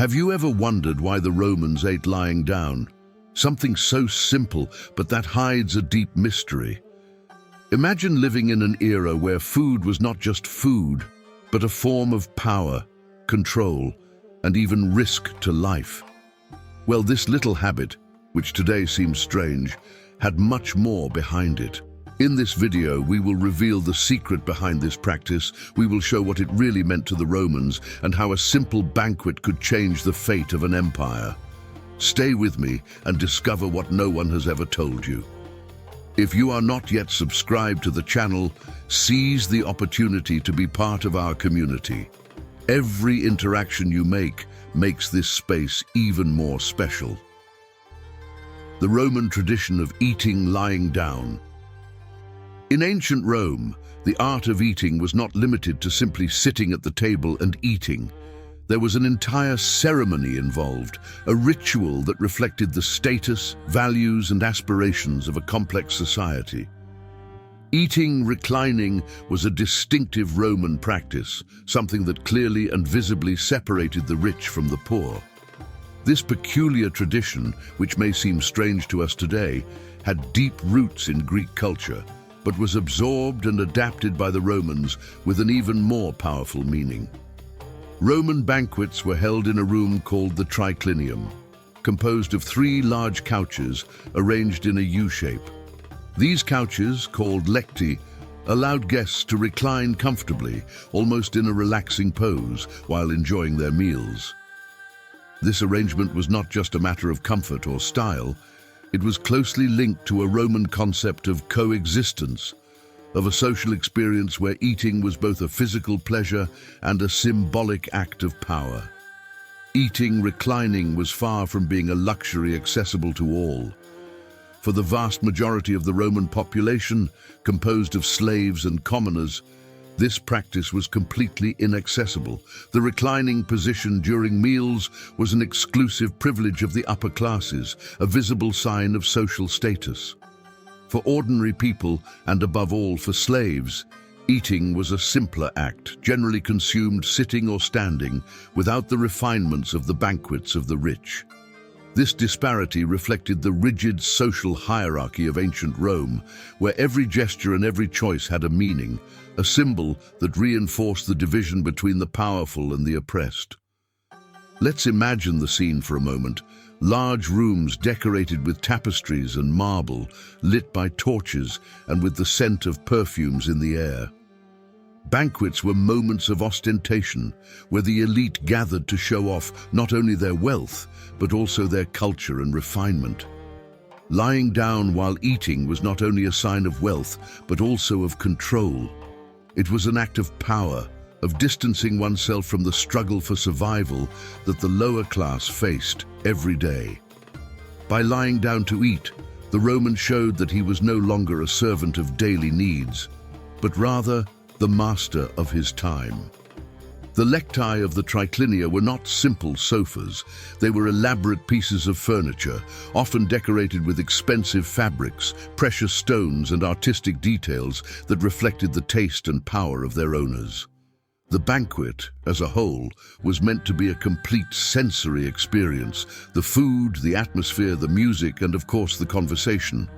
Have you ever wondered why the Romans ate lying down? Something so simple, but that hides a deep mystery. Imagine living in an era where food was not just food, but a form of power, control, and even risk to life. Well, this little habit, which today seems strange, had much more behind it. In this video, we will reveal the secret behind this practice. We will show what it really meant to the Romans and how a simple banquet could change the fate of an empire. Stay with me and discover what no one has ever told you. If you are not yet subscribed to the channel, seize the opportunity to be part of our community. Every interaction you make makes this space even more special. The Roman tradition of eating lying down. In ancient Rome, the art of eating was not limited to simply sitting at the table and eating. There was an entire ceremony involved, a ritual that reflected the status, values, and aspirations of a complex society. Eating reclining was a distinctive Roman practice, something that clearly and visibly separated the rich from the poor. This peculiar tradition, which may seem strange to us today, had deep roots in Greek culture, but was absorbed and adapted by the Romans with an even more powerful meaning. Roman banquets were held in a room called the triclinium, composed of 3 large couches arranged in a U-shape. These couches, called lecti, allowed guests to recline comfortably, almost in a relaxing pose, while enjoying their meals. This arrangement was not just a matter of comfort or style, it was closely linked to a Roman concept of coexistence, of a social experience where eating was both a physical pleasure and a symbolic act of power. Eating reclining was far from being a luxury accessible to all. For the vast majority of the Roman population, composed of slaves and commoners, this practice was completely inaccessible. The reclining position during meals was an exclusive privilege of the upper classes, a visible sign of social status. For ordinary people, and above all for slaves, eating was a simpler act, generally consumed sitting or standing, without the refinements of the banquets of the rich. This disparity reflected the rigid social hierarchy of ancient Rome, where every gesture and every choice had a meaning, a symbol that reinforced the division between the powerful and the oppressed. Let's imagine the scene for a moment. Large rooms decorated with tapestries and marble, lit by torches and with the scent of perfumes in the air. Banquets were moments of ostentation, where the elite gathered to show off not only their wealth, but also their culture and refinement. Lying down while eating was not only a sign of wealth, but also of control. It was an act of power, of distancing oneself from the struggle for survival that the lower class faced every day. By lying down to eat, the Roman showed that he was no longer a servant of daily needs, but rather the master of his time. The lecti of the triclinia were not simple sofas. They were elaborate pieces of furniture, often decorated with expensive fabrics, precious stones, and artistic details that reflected the taste and power of their owners. The banquet, as a whole, was meant to be a complete sensory experience: the food, the atmosphere, the music, and of course the conversation.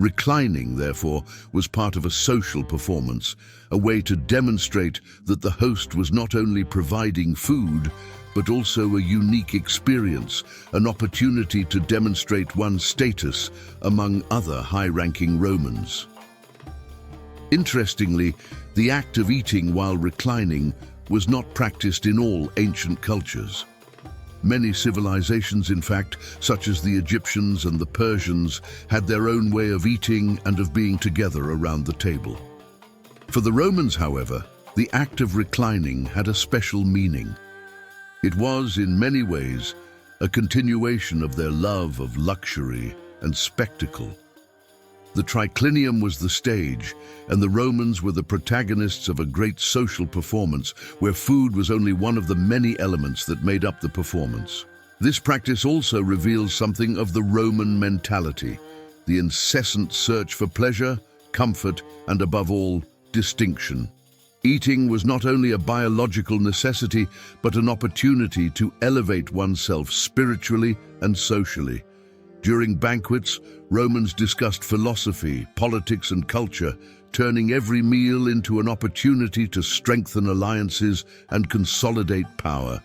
Reclining, therefore, was part of a social performance, a way to demonstrate that the host was not only providing food, but also a unique experience, an opportunity to demonstrate one's status among other high-ranking Romans. Interestingly, the act of eating while reclining was not practiced in all ancient cultures. Many civilizations, in fact, such as the Egyptians and the Persians, had their own way of eating and of being together around the table. For the Romans, however, the act of reclining had a special meaning. It was, in many ways, a continuation of their love of luxury and spectacle. The triclinium was the stage, and the Romans were the protagonists of a great social performance where food was only one of the many elements that made up the performance. This practice also reveals something of the Roman mentality, the incessant search for pleasure, comfort, and above all, distinction. Eating was not only a biological necessity, but an opportunity to elevate oneself spiritually and socially. During banquets, Romans discussed philosophy, politics, and culture, turning every meal into an opportunity to strengthen alliances and consolidate power.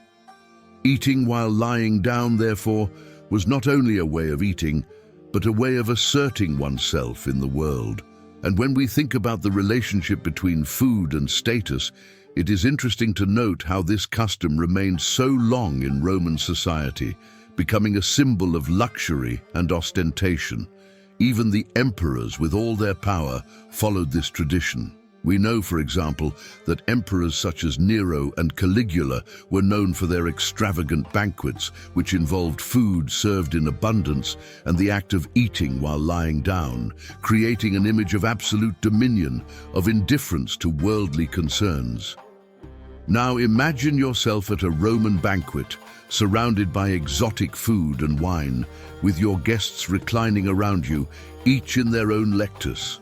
Eating while lying down, therefore, was not only a way of eating, but a way of asserting oneself in the world. And when we think about the relationship between food and status, it is interesting to note how this custom remained so long in Roman society, becoming a symbol of luxury and ostentation. Even the emperors, with all their power, followed this tradition. We know, for example, that emperors such as Nero and Caligula were known for their extravagant banquets, which involved food served in abundance and the act of eating while lying down, creating an image of absolute dominion, of indifference to worldly concerns. Now imagine yourself at a Roman banquet, surrounded by exotic food and wine, with your guests reclining around you, each in their own lectus.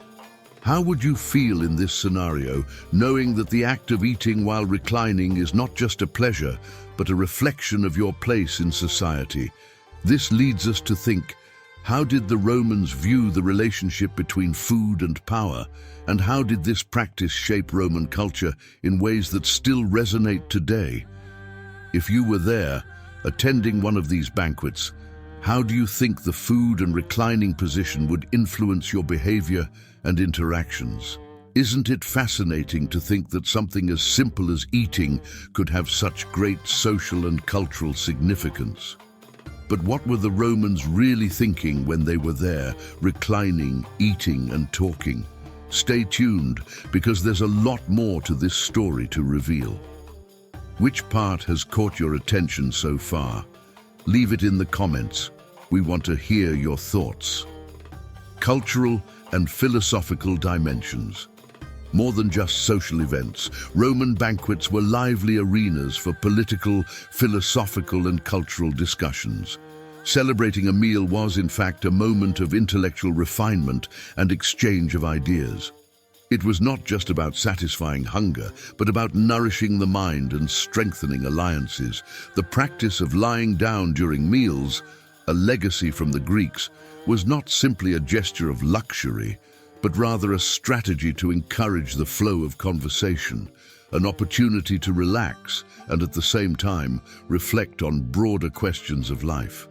How would you feel in this scenario, knowing that the act of eating while reclining is not just a pleasure, but a reflection of your place in society? This leads us to think, how did the Romans view the relationship between food and power? And how did this practice shape Roman culture in ways that still resonate today? If you were there, attending one of these banquets, how do you think the food and reclining position would influence your behavior and interactions? Isn't it fascinating to think that something as simple as eating could have such great social and cultural significance? But what were the Romans really thinking when they were there, reclining, eating, and talking? Stay tuned, because there's a lot more to this story to reveal. Which part has caught your attention so far? Leave it in the comments. We want to hear your thoughts. Cultural and philosophical dimensions. More than just social events, Roman banquets were lively arenas for political, philosophical, and cultural discussions. Celebrating a meal was, in fact, a moment of intellectual refinement and exchange of ideas. It was not just about satisfying hunger, but about nourishing the mind and strengthening alliances. The practice of lying down during meals, a legacy from the Greeks, was not simply a gesture of luxury, but rather a strategy to encourage the flow of conversation, an opportunity to relax and at the same time reflect on broader questions of life.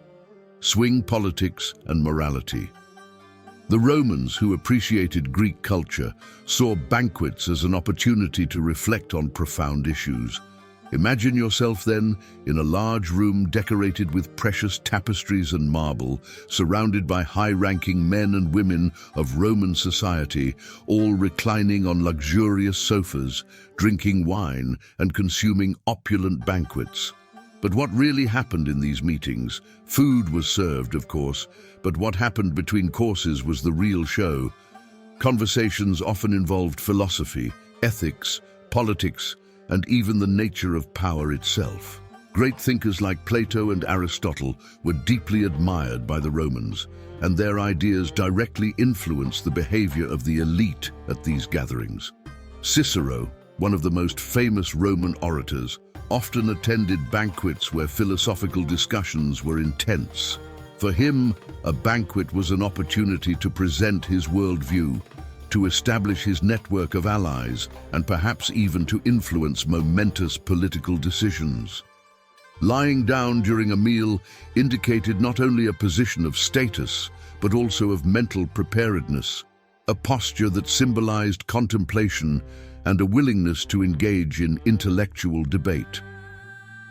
Swing politics and morality. The Romans, who appreciated Greek culture, saw banquets as an opportunity to reflect on profound issues. Imagine yourself then in a large room decorated with precious tapestries and marble, surrounded by high-ranking men and women of Roman society, all reclining on luxurious sofas, drinking wine and consuming opulent banquets. But what really happened in these meetings? Food was served, of course, but what happened between courses was the real show. Conversations often involved philosophy, ethics, politics, and even the nature of power itself. Great thinkers like Plato and Aristotle were deeply admired by the Romans, and their ideas directly influenced the behavior of the elite at these gatherings. Cicero, one of the most famous Roman orators, often attended banquets where philosophical discussions were intense. For him, a banquet was an opportunity to present his worldview, to establish his network of allies, and perhaps even to influence momentous political decisions. Lying down during a meal indicated not only a position of status, but also of mental preparedness, a posture that symbolized contemplation and a willingness to engage in intellectual debate.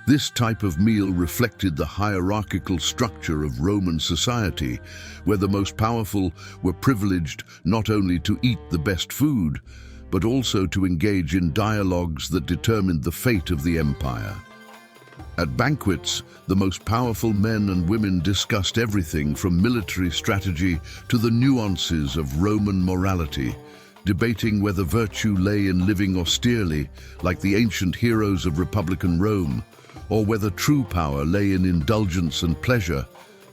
This type of meal reflected the hierarchical structure of Roman society, where the most powerful were privileged not only to eat the best food, but also to engage in dialogues that determined the fate of the empire. At banquets, the most powerful men and women discussed everything from military strategy to the nuances of Roman morality, debating whether virtue lay in living austerely, like the ancient heroes of Republican Rome, or whether true power lay in indulgence and pleasure,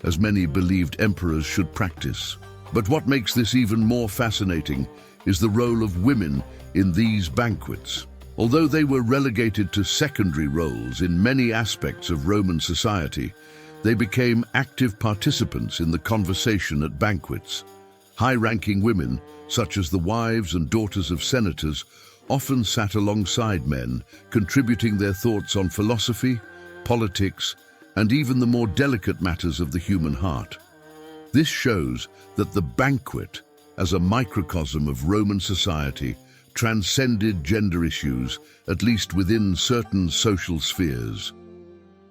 as many believed emperors should practice. But what makes this even more fascinating is the role of women in these banquets. Although they were relegated to secondary roles in many aspects of Roman society, they became active participants in the conversation at banquets. High-ranking women, such as the wives and daughters of senators, often sat alongside men, contributing their thoughts on philosophy, politics, and even the more delicate matters of the human heart. This shows that the banquet, as a microcosm of Roman society, transcended gender issues, at least within certain social spheres.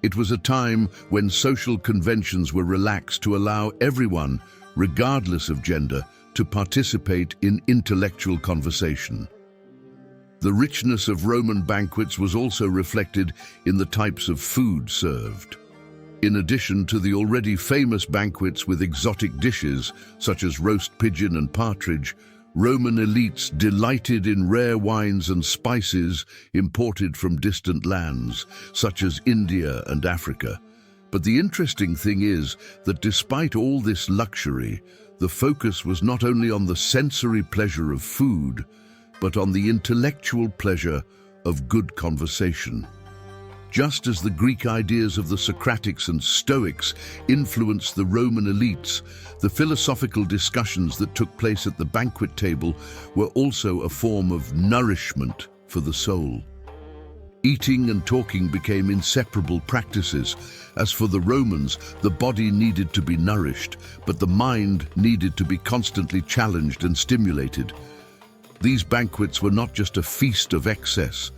It was a time when social conventions were relaxed to allow everyone, regardless of gender, to participate in intellectual conversation. The richness of Roman banquets was also reflected in the types of food served. In addition to the already famous banquets with exotic dishes, such as roast pigeon and partridge, Roman elites delighted in rare wines and spices imported from distant lands, such as India and Africa. But the interesting thing is that despite all this luxury, the focus was not only on the sensory pleasure of food, but on the intellectual pleasure of good conversation. Just as the Greek ideas of the Socratics and Stoics influenced the Roman elites, the philosophical discussions that took place at the banquet table were also a form of nourishment for the soul. Eating and talking became inseparable practices. As for the Romans, the body needed to be nourished, but the mind needed to be constantly challenged and stimulated. These banquets were not just a feast of excess,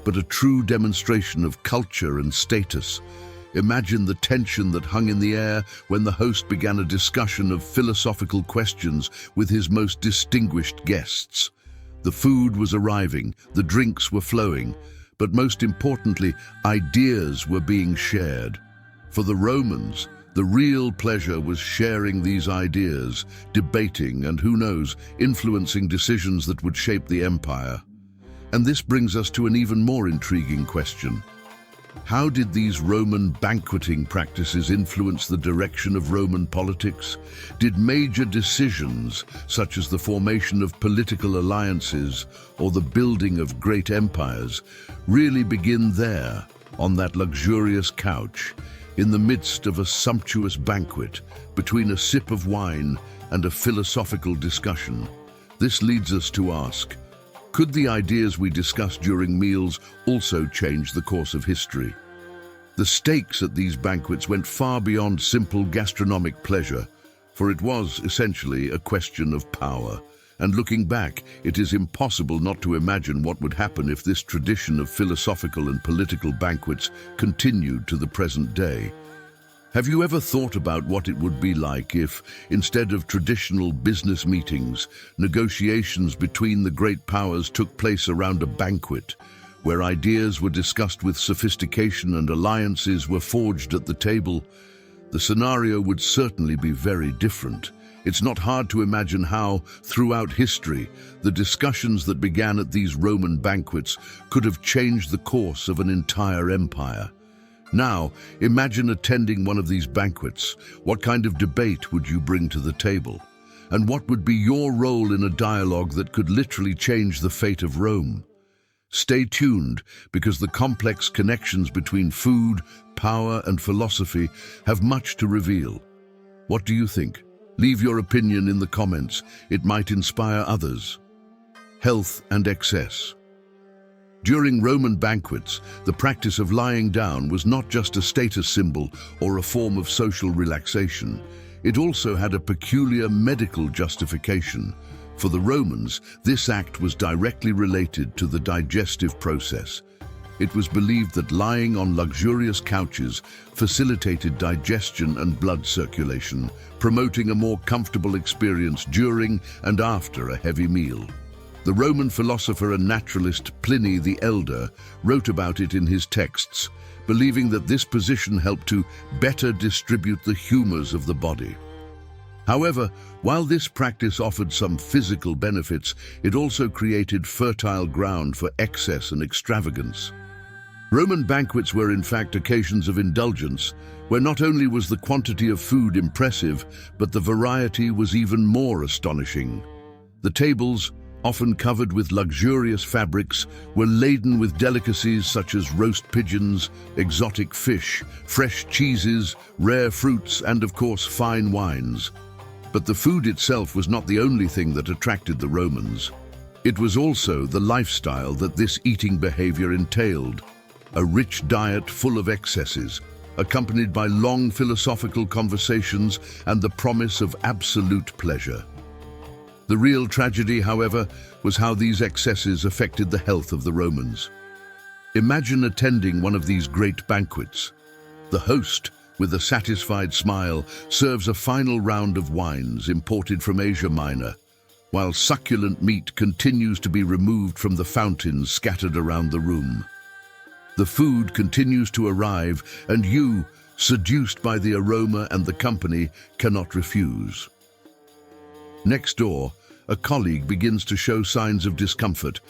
but a true demonstration of culture and status. Imagine the tension that hung in the air when the host began a discussion of philosophical questions with his most distinguished guests. The food was arriving, the drinks were flowing, but most importantly, ideas were being shared. For the Romans, the real pleasure was sharing these ideas, debating, and who knows, influencing decisions that would shape the empire. And this brings us to an even more intriguing question. How did these Roman banqueting practices influence the direction of Roman politics? Did major decisions, such as the formation of political alliances or the building of great empires, really begin there, on that luxurious couch, in the midst of a sumptuous banquet, between a sip of wine and a philosophical discussion? This leads us to ask, could the ideas we discussed during meals also change the course of history? The stakes at these banquets went far beyond simple gastronomic pleasure, for it was essentially a question of power. And looking back, it is impossible not to imagine what would happen if this tradition of philosophical and political banquets continued to the present day. Have you ever thought about what it would be like if, instead of traditional business meetings, negotiations between the great powers took place around a banquet, where ideas were discussed with sophistication and alliances were forged at the table? The scenario would certainly be very different. It's not hard to imagine how, throughout history, the discussions that began at these Roman banquets could have changed the course of an entire empire. Now, imagine attending one of these banquets. What kind of debate would you bring to the table? And what would be your role in a dialogue that could literally change the fate of Rome? Stay tuned, because the complex connections between food, power, and philosophy have much to reveal. What do you think? Leave your opinion in the comments. It might inspire others. Health and excess. During Roman banquets, the practice of lying down was not just a status symbol or a form of social relaxation. It also had a peculiar medical justification. For the Romans, this act was directly related to the digestive process. It was believed that lying on luxurious couches facilitated digestion and blood circulation, promoting a more comfortable experience during and after a heavy meal. The Roman philosopher and naturalist Pliny the Elder wrote about it in his texts, believing that this position helped to better distribute the humors of the body. However, while this practice offered some physical benefits, it also created fertile ground for excess and extravagance. Roman banquets were in fact occasions of indulgence, where not only was the quantity of food impressive, but the variety was even more astonishing. The tables, often covered with luxurious fabrics, were laden with delicacies such as roast pigeons, exotic fish, fresh cheeses, rare fruits, and of course fine wines. But the food itself was not the only thing that attracted the Romans. It was also the lifestyle that this eating behavior entailed, a rich diet full of excesses, accompanied by long philosophical conversations and the promise of absolute pleasure. The real tragedy, however, was how these excesses affected the health of the Romans. Imagine attending one of these great banquets. The host, with a satisfied smile, serves a final round of wines imported from Asia Minor, while succulent meat continues to be removed from the fountains scattered around the room. The food continues to arrive, and you, seduced by the aroma and the company, cannot refuse. Next door, a colleague begins to show signs of discomfort,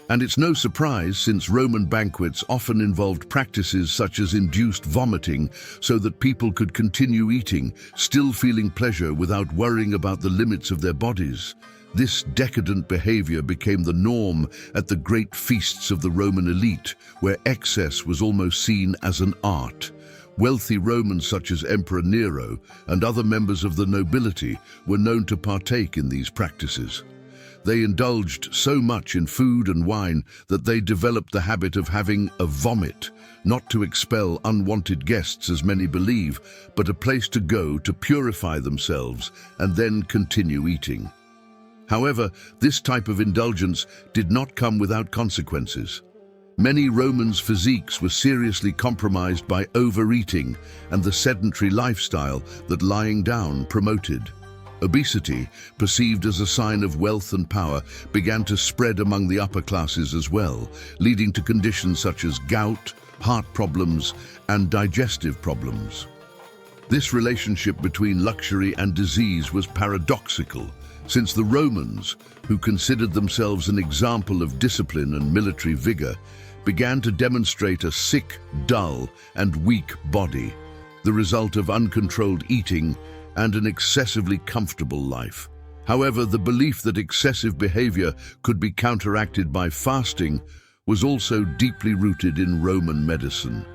and it's no surprise since Roman banquets often involved practices such as induced vomiting so that people could continue eating, still feeling pleasure without worrying about the limits of their bodies. This decadent behavior became the norm at the great feasts of the Roman elite, where excess was almost seen as an art. Wealthy Romans such as Emperor Nero and other members of the nobility were known to partake in these practices. They indulged so much in food and wine that they developed the habit of having a vomit, not to expel unwanted guests as many believe, but a place to go to purify themselves and then continue eating. However, this type of indulgence did not come without consequences. Many Romans' physiques were seriously compromised by overeating and the sedentary lifestyle that lying down promoted. Obesity, perceived as a sign of wealth and power, began to spread among the upper classes as well, leading to conditions such as gout, heart problems, and digestive problems. This relationship between luxury and disease was paradoxical, since the Romans, who considered themselves an example of discipline and military vigor, began to demonstrate a sick, dull, and weak body, the result of uncontrolled eating and an excessively comfortable life. However, the belief that excessive behavior could be counteracted by fasting was also deeply rooted in Roman medicine.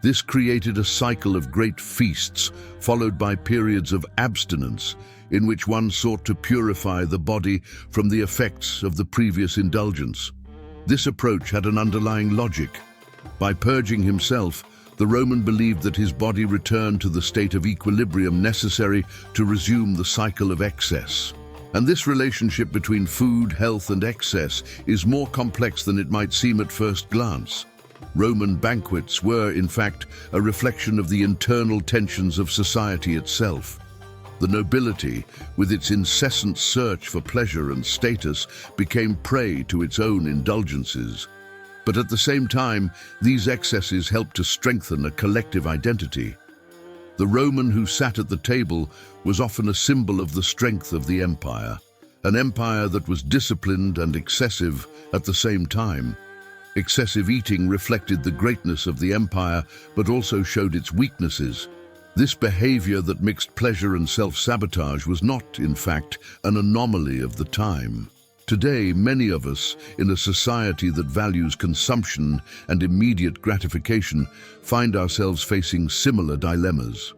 This created a cycle of great feasts, followed by periods of abstinence, in which one sought to purify the body from the effects of the previous indulgence. This approach had an underlying logic. By purging himself, the Roman believed that his body returned to the state of equilibrium necessary to resume the cycle of excess. And this relationship between food, health, and excess is more complex than it might seem at first glance. Roman banquets were, in fact, a reflection of the internal tensions of society itself. The nobility, with its incessant search for pleasure and status, became prey to its own indulgences. But at the same time, these excesses helped to strengthen a collective identity. The Roman who sat at the table was often a symbol of the strength of the empire, an empire that was disciplined and excessive at the same time. Excessive eating reflected the greatness of the empire, but also showed its weaknesses. This behavior that mixed pleasure and self-sabotage was not, in fact, an anomaly of the time. Today, many of us, in a society that values consumption and immediate gratification, find ourselves facing similar dilemmas.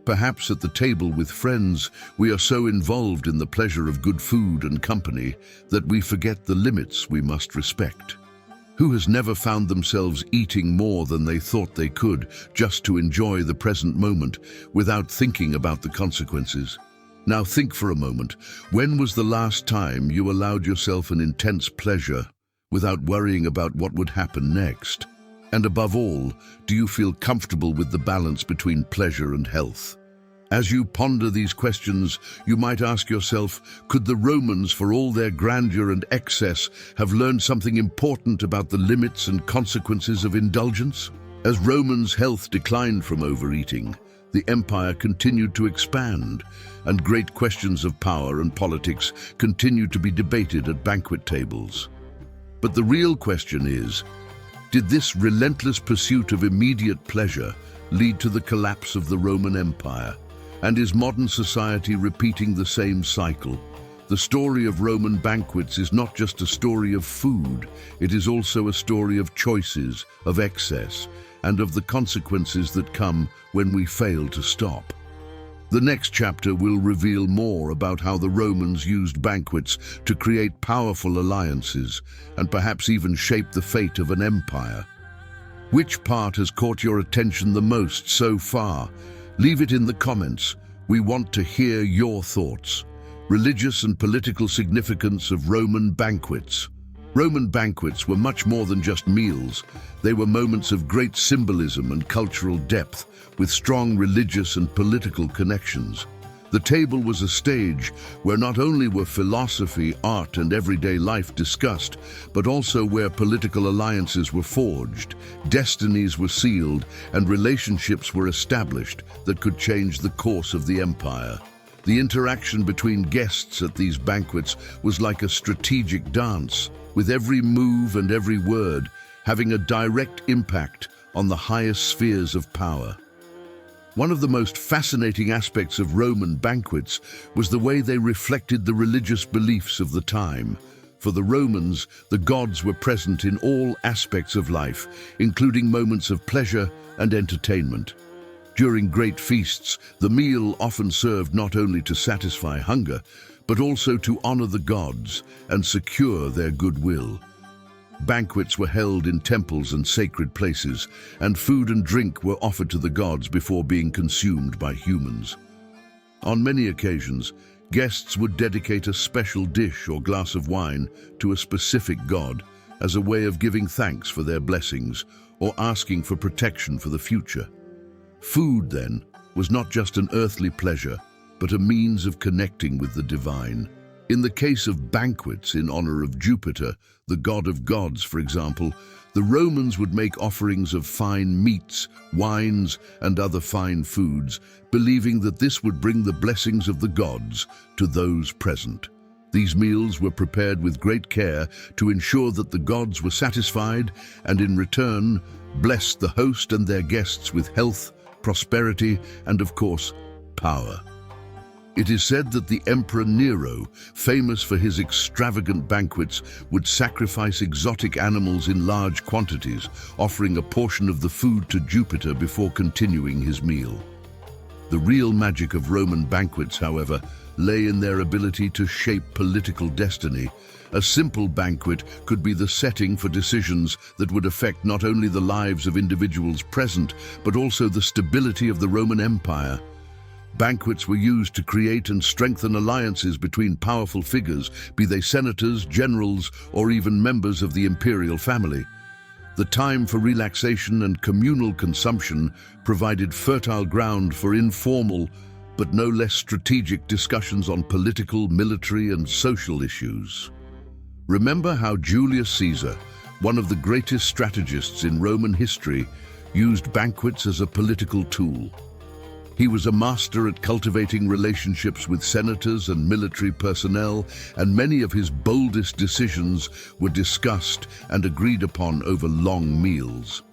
Perhaps at the table with friends, we are so involved in the pleasure of good food and company that we forget the limits we must respect. Who has never found themselves eating more than they thought they could just to enjoy the present moment without thinking about the consequences? Now think for a moment, when was the last time you allowed yourself an intense pleasure without worrying about what would happen next? And above all, do you feel comfortable with the balance between pleasure and health? As you ponder these questions, you might ask yourself, could the Romans, for all their grandeur and excess, have learned something important about the limits and consequences of indulgence? As Romans' health declined from overeating, the empire continued to expand, and great questions of power and politics continued to be debated at banquet tables. But the real question is, did this relentless pursuit of immediate pleasure lead to the collapse of the Roman Empire? And is modern society repeating the same cycle? The story of Roman banquets is not just a story of food, it is also a story of choices, of excess, and of the consequences that come when we fail to stop. The next chapter will reveal more about how the Romans used banquets to create powerful alliances and perhaps even shape the fate of an empire. Which part has caught your attention the most so far? Leave it in the comments. We want to hear your thoughts. Religious and political significance of Roman banquets. Roman banquets were much more than just meals. They were moments of great symbolism and cultural depth, with strong religious and political connections. The table was a stage where not only were philosophy, art, and everyday life discussed, but also where political alliances were forged, destinies were sealed, and relationships were established that could change the course of the empire. The interaction between guests at these banquets was like a strategic dance, with every move and every word having a direct impact on the highest spheres of power. One of the most fascinating aspects of Roman banquets was the way they reflected the religious beliefs of the time. For the Romans, the gods were present in all aspects of life, including moments of pleasure and entertainment. During great feasts, the meal often served not only to satisfy hunger, but also to honor the gods and secure their goodwill. Banquets were held in temples and sacred places, and food and drink were offered to the gods before being consumed by humans. On many occasions, guests would dedicate a special dish or glass of wine to a specific god as a way of giving thanks for their blessings or asking for protection for the future. Food, then, was not just an earthly pleasure, but a means of connecting with the divine. In the case of banquets in honor of Jupiter, the god of gods, for example, the Romans would make offerings of fine meats, wines, and other fine foods, believing that this would bring the blessings of the gods to those present. These meals were prepared with great care to ensure that the gods were satisfied and, in return, blessed the host and their guests with health, prosperity, and, of course, power. It is said that the Emperor Nero, famous for his extravagant banquets, would sacrifice exotic animals in large quantities, offering a portion of the food to Jupiter before continuing his meal. The real magic of Roman banquets, however, lay in their ability to shape political destiny. A simple banquet could be the setting for decisions that would affect not only the lives of individuals present, but also the stability of the Roman Empire. Banquets were used to create and strengthen alliances between powerful figures, be they senators, generals, or even members of the imperial family. The time for relaxation and communal consumption provided fertile ground for informal, but no less strategic discussions on political, military, and social issues. Remember how Julius Caesar, one of the greatest strategists in Roman history, used banquets as a political tool. He was a master at cultivating relationships with senators and military personnel, and many of his boldest decisions were discussed and agreed upon over long meals.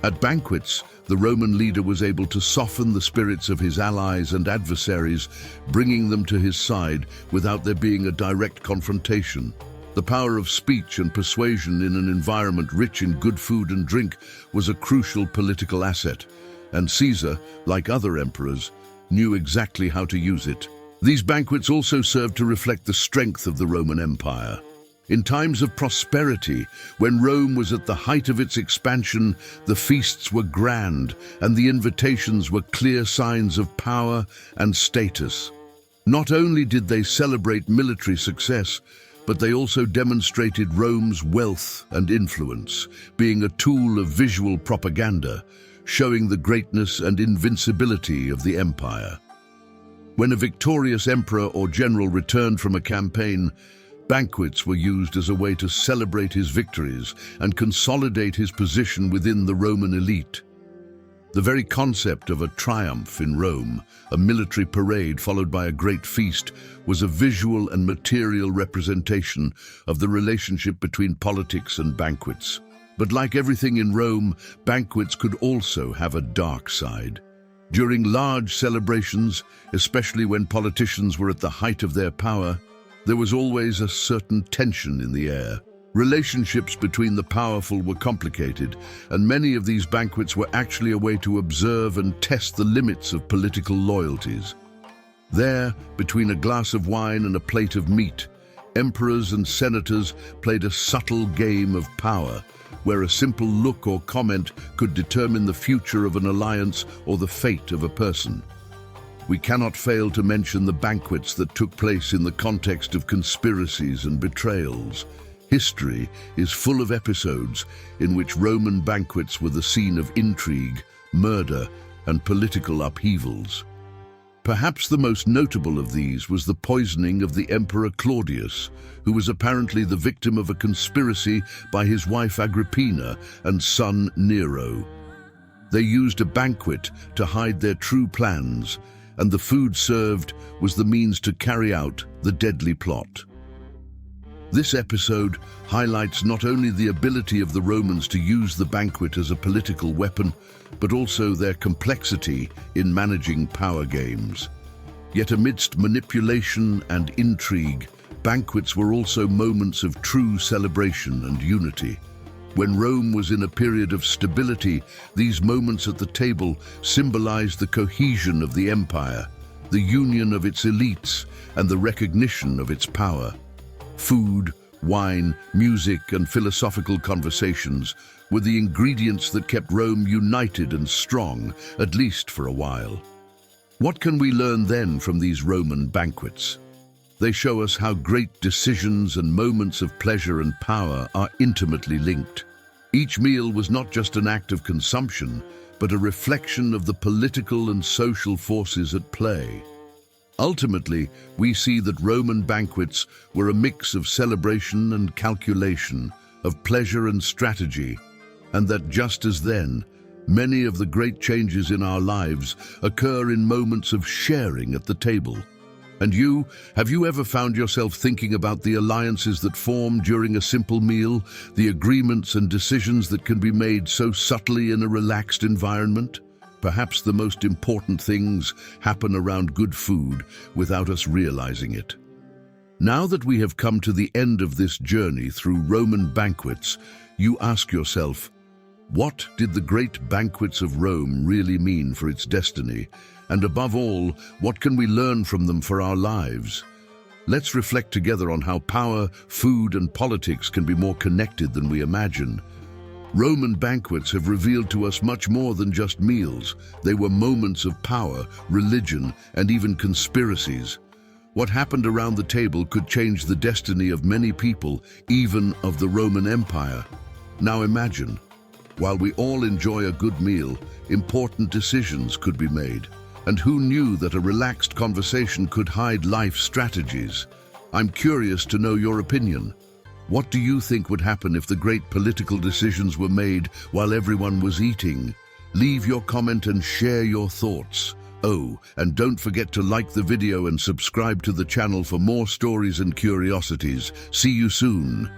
At banquets, the Roman leader was able to soften the spirits of his allies and adversaries, bringing them to his side without there being a direct confrontation. The power of speech and persuasion in an environment rich in good food and drink was a crucial political asset, and Caesar, like other emperors, knew exactly how to use it. These banquets also served to reflect the strength of the Roman Empire. In times of prosperity, when Rome was at the height of its expansion, the feasts were grand and the invitations were clear signs of power and status. Not only did they celebrate military success, but they also demonstrated Rome's wealth and influence, being a tool of visual propaganda, showing the greatness and invincibility of the empire. When a victorious emperor or general returned from a campaign, banquets were used as a way to celebrate his victories and consolidate his position within the Roman elite. The very concept of a triumph in Rome, a military parade followed by a great feast, was a visual and material representation of the relationship between politics and banquets. But like everything in Rome, banquets could also have a dark side. During large celebrations, especially when politicians were at the height of their power, There was always a certain tension in the air. Relationships between the powerful were complicated, and many of these banquets were actually a way to observe and test the limits of political loyalties. There, between a glass of wine and a plate of meat, emperors and senators played a subtle game of power, where a simple look or comment could determine the future of an alliance or the fate of a person. We cannot fail to mention the banquets that took place in the context of conspiracies and betrayals. History is full of episodes in which Roman banquets were the scene of intrigue, murder, and political upheavals. Perhaps the most notable of these was the poisoning of the Emperor Claudius, who was apparently the victim of a conspiracy by his wife Agrippina and son Nero. They used a banquet to hide their true plans, and the food served was the means to carry out the deadly plot. This episode highlights not only the ability of the Romans to use the banquet as a political weapon, but also their complexity in managing power games. Yet amidst manipulation and intrigue, banquets were also moments of true celebration and unity. When Rome was in a period of stability, these moments at the table symbolized the cohesion of the empire, the union of its elites, and the recognition of its power. Food, wine, music, and philosophical conversations were the ingredients that kept Rome united and strong, at least for a while. What can we learn then from these Roman banquets? They show us how great decisions and moments of pleasure and power are intimately linked. Each meal was not just an act of consumption, but a reflection of the political and social forces at play. Ultimately, we see that Roman banquets were a mix of celebration and calculation, of pleasure and strategy, and that just as then, many of the great changes in our lives occur in moments of sharing at the table. And you, have you ever found yourself thinking about the alliances that form during a simple meal, the agreements and decisions that can be made so subtly in a relaxed environment? Perhaps the most important things happen around good food without us realizing it. Now that we have come to the end of this journey through Roman banquets, you ask yourself, what did the great banquets of Rome really mean for its destiny? And above all, what can we learn from them for our lives? Let's reflect together on how power, food, and politics can be more connected than we imagine. Roman banquets have revealed to us much more than just meals. They were moments of power, religion, and even conspiracies. What happened around the table could change the destiny of many people, even of the Roman Empire. Now imagine, while we all enjoy a good meal, important decisions could be made. And who knew that a relaxed conversation could hide life strategies? I'm curious to know your opinion. What do you think would happen if the great political decisions were made while everyone was eating? Leave your comment and share your thoughts. Oh, and don't forget to like the video and subscribe to the channel for more stories and curiosities. See you soon.